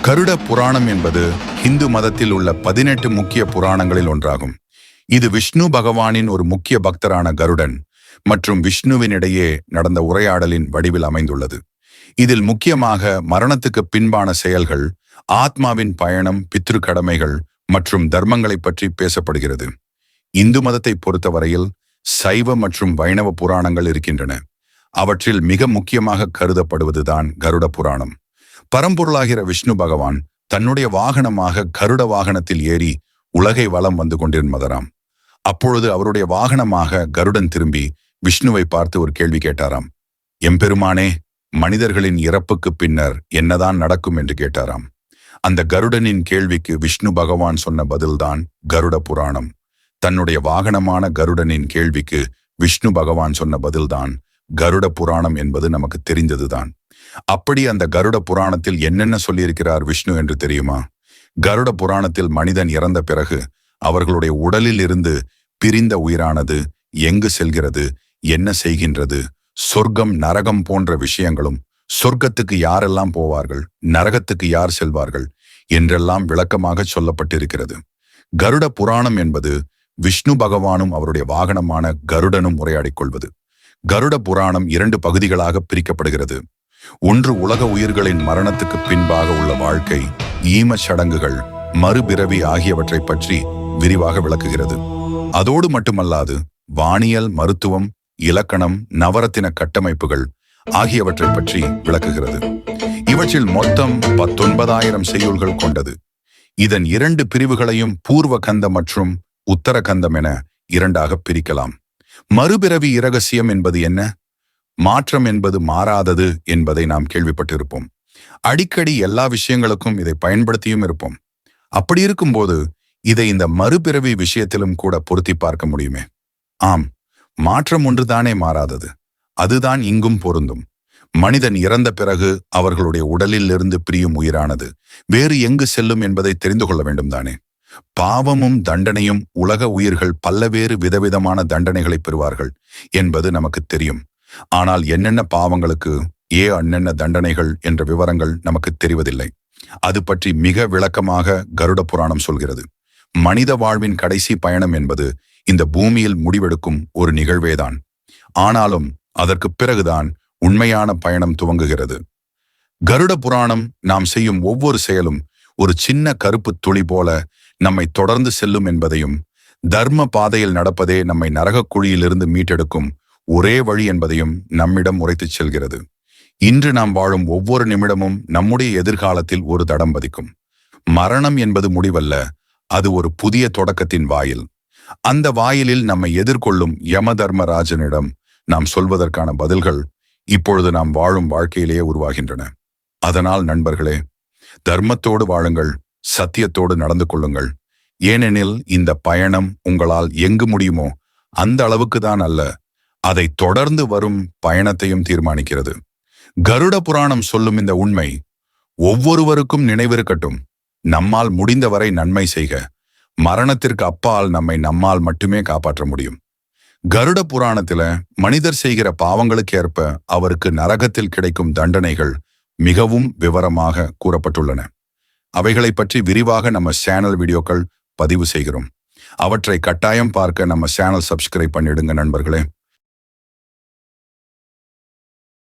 கருட புராணம் என்பது இந்து மதத்தில் உள்ள 18 முக்கிய புராணங்களில் ஒன்றாகும். இது விஷ்ணு பகவானின் ஒரு முக்கிய பக்தரான கருடன் மற்றும் விஷ்ணுவினிடையே நடந்த உரையாடலின் வடிவில் அமைந்துள்ளது. இதில் முக்கியமாக மரணத்துக்கு பின்பான செயல்கள், ஆத்மாவின் பயணம், பித்ரு கடமைகள் மற்றும் தர்மங்களை பற்றி பேசப்படுகிறது. இந்து மதத்தை பொறுத்தவரையில் சைவ மற்றும் வைணவ புராணங்கள் இருக்கின்றன. அவற்றில் மிக முக்கியமாக கருதப்படுவதுதான் கருட புராணம். பரம்பொருளாகிற விஷ்ணு பகவான் தன்னுடைய வாகனமாக கருட வாகனத்தில் ஏறி உலகை வலம் வந்து கொண்டிருந்ததாம். அப்பொழுது அவருடைய வாகனமாக கருடன் திரும்பி விஷ்ணுவை பார்த்து ஒரு கேள்வி கேட்டாராம். எம்பெருமானே, மனிதர்களின் இறப்புக்கு பின்னர் என்னதான் நடக்கும் என்று கேட்டாராம். அந்த கருடனின் கேள்விக்கு விஷ்ணு பகவான் சொன்ன பதில்தான் கருட புராணம். தன்னுடைய வாகனமான கருடனின் கேள்விக்கு விஷ்ணு பகவான் சொன்ன பதில்தான் கருட புராணம் என்பது நமக்கு தெரிந்ததுதான். அப்படி அந்த கருட புராணத்தில் என்னென்ன சொல்லியிருக்கிறார் விஷ்ணு என்று தெரியுமா? கருட புராணத்தில் மனிதன் இறந்த பிறகு அவர்களுடைய உடலில் இருந்து பிரிந்த உயிரானது எங்கு செல்கிறது, என்ன செய்கின்றது, சொர்க்கம் நரகம் போன்ற விஷயங்களும், சொர்க்கத்துக்கு யாரெல்லாம் போவார்கள், நரகத்துக்கு யார் செல்வார்கள் என்றெல்லாம் விளக்கமாக சொல்லப்பட்டிருக்கிறது. கருட புராணம் என்பது விஷ்ணு பகவானும் அவருடைய வாகனமான கருடனும் உரையாடிக் கொள்வது. கருட புராணம் 2 பகுதிகளாக பிரிக்கப்படுகிறது. ஒன்று உலக உயிர்களின் மரணத்துக்கு பின்பாக உள்ள வாழ்க்கை, ஈம சடங்குகள், மறுபிறவி ஆகியவற்றை பற்றி விரிவாக விளக்குகிறது. அதோடு மட்டுமல்லாது வானியல், மருத்துவம், இலக்கணம், நவரத்தின கட்டமைப்புகள் ஆகியவற்றை பற்றி விளக்குகிறது. இவற்றில் மொத்தம் 19,000 செய்யுள்கள் கொண்டது. இதன் 2 பிரிவுகளையும் பூர்வ கந்தம் மற்றும் உத்தர கந்தம் என 2ஆக பிரிக்கலாம். மறுபிறவி இரகசியம் என்பது என்ன? மாற்றம் என்பது மாறாதது என்பதை நாம் கேள்விப்பட்டிருப்போம். அடிக்கடி எல்லா விஷயங்களுக்கும் இதை பயன்படுத்தியும் இருப்போம். அப்படி இருக்கும்போது இதை இந்த மறுபிறவி விஷயத்திலும் கூட பொருத்தி பார்க்க முடியுமே? ஆம், மாற்றம் ஒன்றுதானே மாறாதது. அதுதான் இங்கும் பொருந்தும். மனிதன் இறந்த பிறகு அவர்களுடைய உடலில் இருந்து பிரியும் உயிரானது வேறு எங்கு செல்லும் என்பதை தெரிந்து கொள்ள வேண்டும் தானே? பாவமும் தண்டனையும் உலக உயிர்கள் பல்வேறு விதவிதமான தண்டனைகளை பெறுவார்கள் என்பது நமக்கு தெரியும். ஆனால் என்னென்ன பாவங்களுக்கு என்னென்ன தண்டனைகள் என்ற விவரங்கள் நமக்கு தெரிவதில்லை. அது பற்றி மிக விளக்கமாக கருட புராணம் சொல்கிறது. மனித வாழ்வின் கடைசி பயணம் என்பது இந்த பூமியில் முடிவெடுக்கும் ஒரு நிகழ்வேதான். ஆனாலும் அதற்கு பிறகுதான் உண்மையான பயணம் துவங்குகிறது. கருட புராணம் நாம் செய்யும் ஒவ்வொரு செயலும் ஒரு சின்ன கருப்பு துளி போல நம்மை தொடர்ந்து செல்லும் என்பதையும், தர்ம பாதையில் நடப்பதே நம்மை நரகக் குழியிலிருந்து மீட்டெடுக்கும் ஒரே வழி என்பதையும் நம்மிடம் உரைத்துச் செல்கிறது. இன்று நாம் வாழும் ஒவ்வொரு நிமிடமும் நம்முடைய எதிர்காலத்தில் ஒரு தடம் பதிக்கும். மரணம் என்பது முடிவல்ல, அது ஒரு புதிய தொடக்கத்தின் வாயில். அந்த வாயிலில் நம்மை எதிர்கொள்ளும் யம தர்மராஜனிடம் நாம் சொல்வதற்கான பதில்கள் இப்பொழுது நாம் வாழும் வாழ்க்கையிலேயே உருவாகின்றன. அதனால் நண்பர்களே, தர்மத்தோடு வாழுங்கள், சத்தியத்தோடு நடந்து கொள்ளுங்கள். ஏனெனில் இந்த பயணம் உங்களால் எங்கு முடியுமோ அந்த அளவுக்கு தான் அல்ல, அதை தொடர்ந்து வரும் பயணத்தையும் தீர்மானிக்கிறது. கருட புராணம் சொல்லும் இந்த உண்மை ஒவ்வொருவருக்கும் நினைவிருக்கட்டும். நம்மால் முடிந்தவரை நன்மை செய்க. மரணத்திற்கு அப்பால் நம்மால் மட்டுமே காப்பாற்ற முடியும். கருட புராணத்தில மனிதர் செய்கிற பாவங்களுக்கு ஏற்ப அவருக்கு நரகத்தில் கிடைக்கும் தண்டனைகள் மிகவும் விவரமாக கூறப்பட்டுள்ளன. அவைகளை பற்றி விரிவாக நம்ம சேனல் வீடியோக்கள் பதிவு செய்கிறோம். அவற்றை கட்டாயம் பார்க்க நம்ம சேனல் சப்ஸ்கிரைப் பண்ணிடுங்க நண்பர்களே.